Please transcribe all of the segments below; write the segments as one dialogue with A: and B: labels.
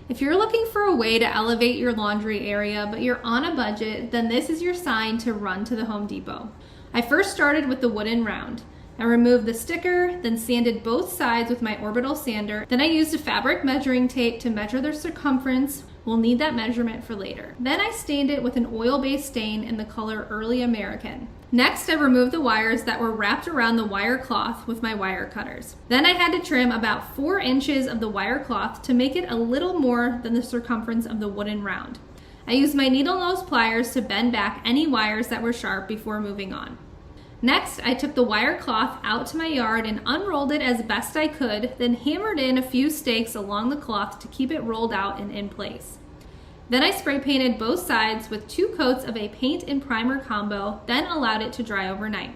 A: If you're looking for a way to elevate your laundry area but you're on a budget, then this is your sign to run to the Home Depot. I first started with the wooden round. I removed the sticker, then sanded both sides with my orbital sander. Then I used a fabric measuring tape to measure the circumference. We'll need that measurement for later. Then I stained it with an oil-based stain in the color Early American. Next, I removed the wires that were wrapped around the wire cloth with my wire cutters. Then I had to trim about 4 inches of the wire cloth to make it a little more than the circumference of the wooden round. I used my needle nose pliers to bend back any wires that were sharp before moving on. Next, I took the wire cloth out to my yard and unrolled it as best I could, then hammered in a few stakes along the cloth to keep it rolled out and in place. Then I spray painted both sides with 2 coats of a paint and primer combo, then allowed it to dry overnight.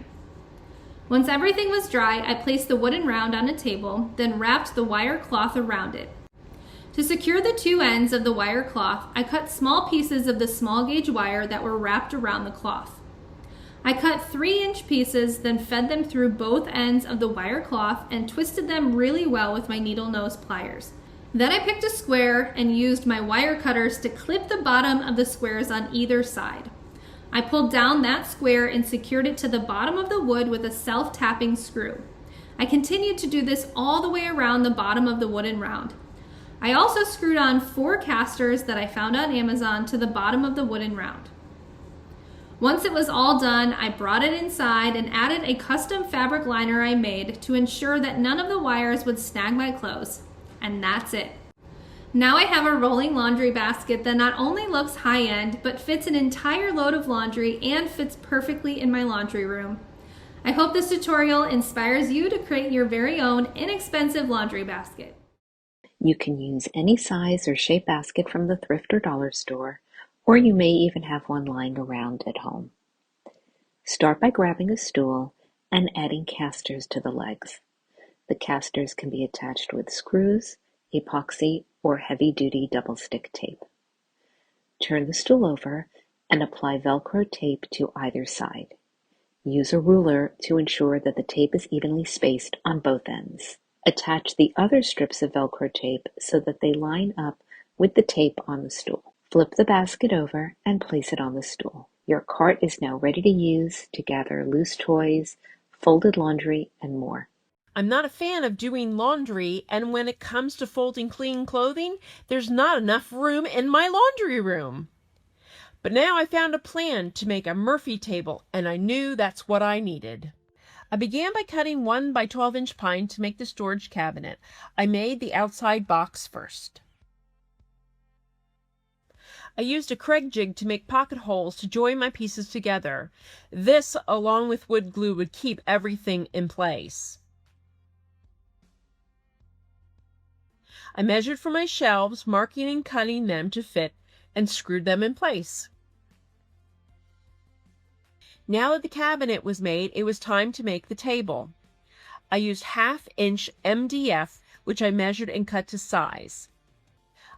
A: Once everything was dry, I placed the wooden round on a table, then wrapped the wire cloth around it. To secure the 2 ends of the wire cloth, I cut small pieces of the small gauge wire that were wrapped around the cloth. I cut 3-inch pieces, then fed them through both ends of the wire cloth and twisted them really well with my needle nose pliers. Then I picked a square and used my wire cutters to clip the bottom of the squares on either side. I pulled down that square and secured it to the bottom of the wood with a self-tapping screw. I continued to do this all the way around the bottom of the wooden round. I also screwed on 4 casters that I found on Amazon to the bottom of the wooden round. Once it was all done, I brought it inside and added a custom fabric liner I made to ensure that none of the wires would snag my clothes. And that's it. Now I have a rolling laundry basket that not only looks high-end, but fits an entire load of laundry and fits perfectly in my laundry room. I hope this tutorial inspires you to create your very own inexpensive laundry basket.
B: You can use any size or shape basket from the thrift or dollar store, or you may even have one lying around at home. Start by grabbing a stool and adding casters to the legs. The casters can be attached with screws, epoxy, or heavy-duty double-stick tape. Turn the stool over and apply Velcro tape to either side. Use a ruler to ensure that the tape is evenly spaced on both ends. Attach the other strips of Velcro tape so that they line up with the tape on the stool. Flip the basket over and place it on the stool. Your cart is now ready to use to gather loose toys, folded laundry, and more.
C: I'm not a fan of doing laundry, and when it comes to folding clean clothing, there's not enough room in my laundry room. But now I found a plan to make a Murphy table, and I knew that's what I needed. I began by cutting 1 by 12-inch pine to make the storage cabinet. I made the outside box first. I used a Craig jig to make pocket holes to join my pieces together. This, along with wood glue, would keep everything in place. I measured for my shelves, marking and cutting them to fit, and screwed them in place. Now that the cabinet was made, it was time to make the table. I used 1/2-inch MDF, which I measured and cut to size.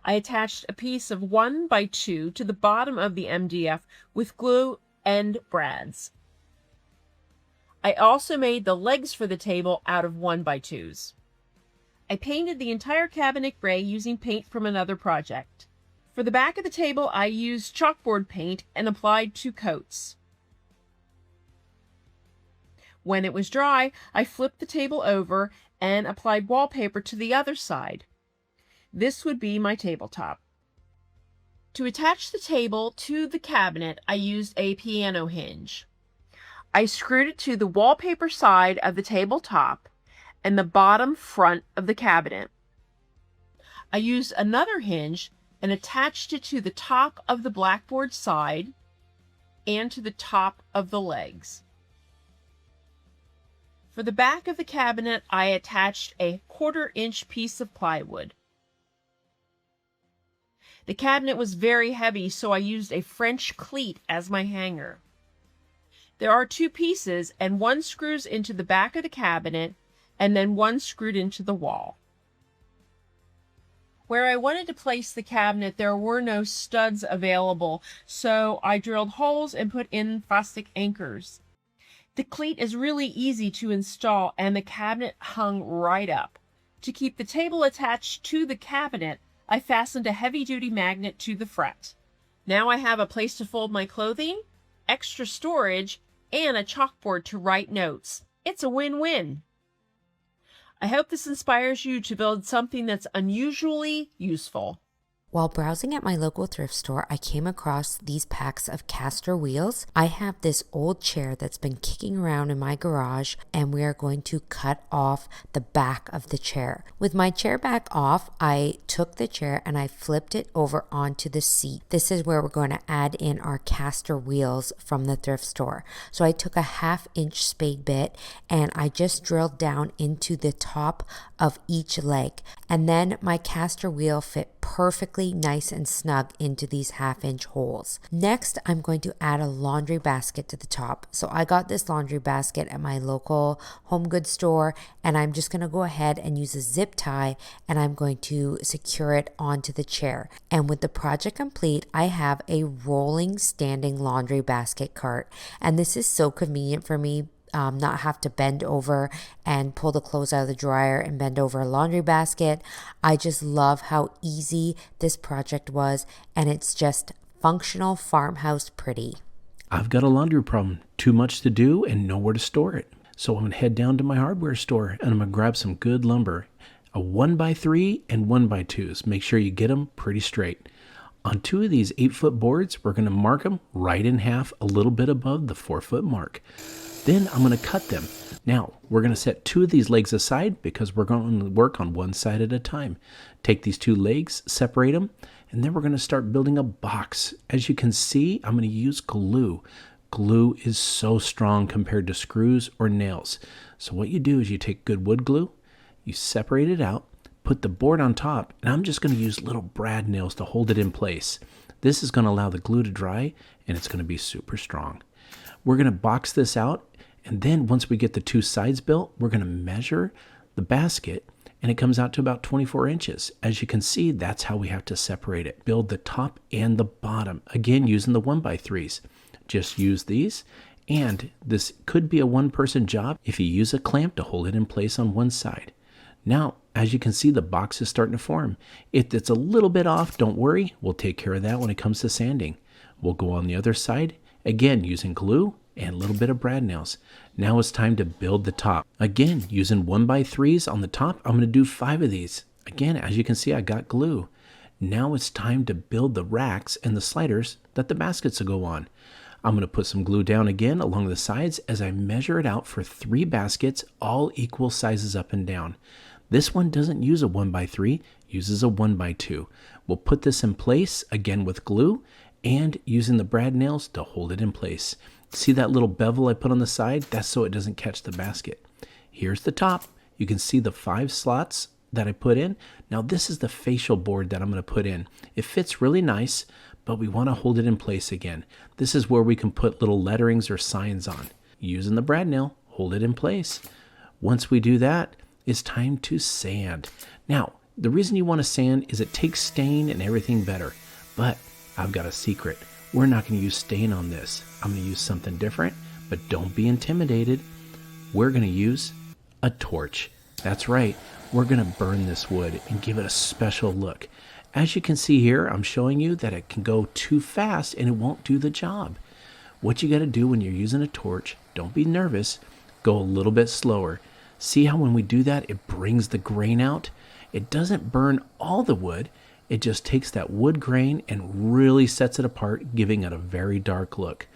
C: I attached a piece of 1 by 2 to the bottom of the MDF with glue and brads. I also made the legs for the table out of 1 by 2s. I painted the entire cabinet gray using paint from another project. For the back of the table, I used chalkboard paint and applied 2 coats. When it was dry, I flipped the table over and applied wallpaper to the other side. This would be my tabletop. To attach the table to the cabinet, I used a piano hinge. I screwed it to the wallpaper side of the tabletop and the bottom front of the cabinet. I used another hinge and attached it to the top of the blackboard side and to the top of the legs. For the back of the cabinet, I attached a 1/4-inch piece of plywood. The cabinet was very heavy, so I used a French cleat as my hanger. There are 2 pieces, and one screws into the back of the cabinet, and then one screwed into the wall. Where I wanted to place the cabinet, there were no studs available, so I drilled holes and put in plastic anchors. The cleat is really easy to install, and the cabinet hung right up. To keep the table attached to the cabinet, I fastened a heavy-duty magnet to the fret. Now I have a place to fold my clothing, extra storage, and a chalkboard to write notes. It's a win-win. I hope this inspires you to build something that's unusually useful.
D: While browsing at my local thrift store, I came across these packs of caster wheels. I have this old chair that's been kicking around in my garage, and we are going to cut off the back of the chair. With my chair back off, I took the chair and I flipped it over onto the seat. This is where we're going to add in our caster wheels from the thrift store. So I took a 1/2-inch spade bit and I just drilled down into the top of each leg. And then my caster wheel fit perfectly nice and snug into these 1/2-inch holes. Next, I'm going to add a laundry basket to the top. So I got this laundry basket at my local home goods store, and I'm just going to go ahead and use a zip tie, and I'm going to secure it onto the chair. And with the project complete, I have a rolling standing laundry basket cart, and this is so convenient for me. Not have to bend over and pull the clothes out of the dryer and bend over a laundry basket. I just love how easy this project was, and it's just functional farmhouse pretty.
E: I've got a laundry problem, too much to do and nowhere to store it. So I'm going to head down to my hardware store and I'm going to grab some good lumber, a 1x3 and 1x2s. Make sure you get them pretty straight. On 2 of these 8-foot boards, we're going to mark them right in half, a little bit above the 4-foot mark. Then I'm going to cut them. Now, we're going to set 2 of these legs aside because we're going to work on one side at a time. Take these 2 legs, separate them, and then we're going to start building a box. As you can see, I'm going to use glue. Glue is so strong compared to screws or nails. So what you do is you take good wood glue, you separate it out, put the board on top, and I'm just going to use little brad nails to hold it in place. This is going to allow the glue to dry, and it's going to be super strong. We're going to box this out, and then once we get the 2 sides built, we're going to measure the basket, and it comes out to about 24 inches. As you can see, that's how we have to separate it. Build the top and the bottom, again using the 1x3s. Just use these, and this could be a one-person job if you use a clamp to hold it in place on one side. Now, as you can see, the box is starting to form. If it's a little bit off, don't worry. We'll take care of that when it comes to sanding. We'll go on the other side, again using glue and a little bit of brad nails. Now it's time to build the top. Again, using 1x3s on the top, I'm going to do 5 of these. Again, as you can see, I got glue. Now it's time to build the racks and the sliders that the baskets will go on. I'm going to put some glue down again along the sides as I measure it out for 3 baskets, all equal sizes up and down. This one doesn't use a 1x3, uses a 1x2. We'll put this in place again with glue and using the brad nails to hold it in place. See that little bevel I put on the side? That's so it doesn't catch the basket. Here's the top. You can see the 5 slots that I put in. Now this is the facial board that I'm going to put in. It fits really nice, but we want to hold it in place again. This is where we can put little letterings or signs on. Using the brad nail, hold it in place. Once we do that, it's time to sand. Now, the reason you want to sand is it takes stain and everything better. But I've got a secret. We're not going to use stain on this. I'm going to use something different, but don't be intimidated. We're going to use a torch. That's right. We're going to burn this wood and give it a special look. As you can see here, I'm showing you that it can go too fast and it won't do the job. What you got to do when you're using a torch, don't be nervous, go a little bit slower. See how when we do that, it brings the grain out? It doesn't burn all the wood. It just takes that wood grain and really sets it apart, giving it a very dark look.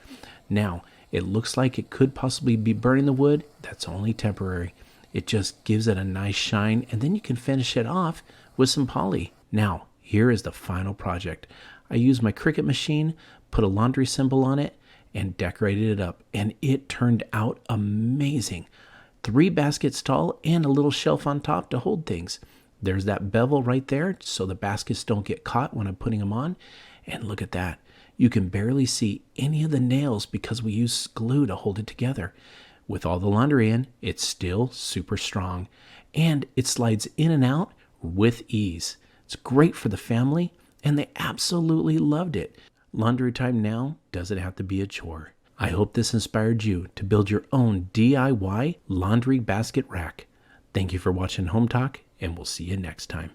E: Now, it looks like it could possibly be burning the wood. That's only temporary. It just gives it a nice shine, and then you can finish it off with some poly. Now, here is the final project. I used my Cricut machine, put a laundry symbol on it, and decorated it up, and it turned out amazing. 3 baskets tall and a little shelf on top to hold things. There's that bevel right there so the baskets don't get caught when I'm putting them on. And look at that. You can barely see any of the nails because we use glue to hold it together. With all the laundry in, it's still super strong. And it slides in and out with ease. It's great for the family, and they absolutely loved it. Laundry time now doesn't have to be a chore. I hope this inspired you to build your own DIY laundry basket rack. Thank you for watching Home Talk, and we'll see you next time.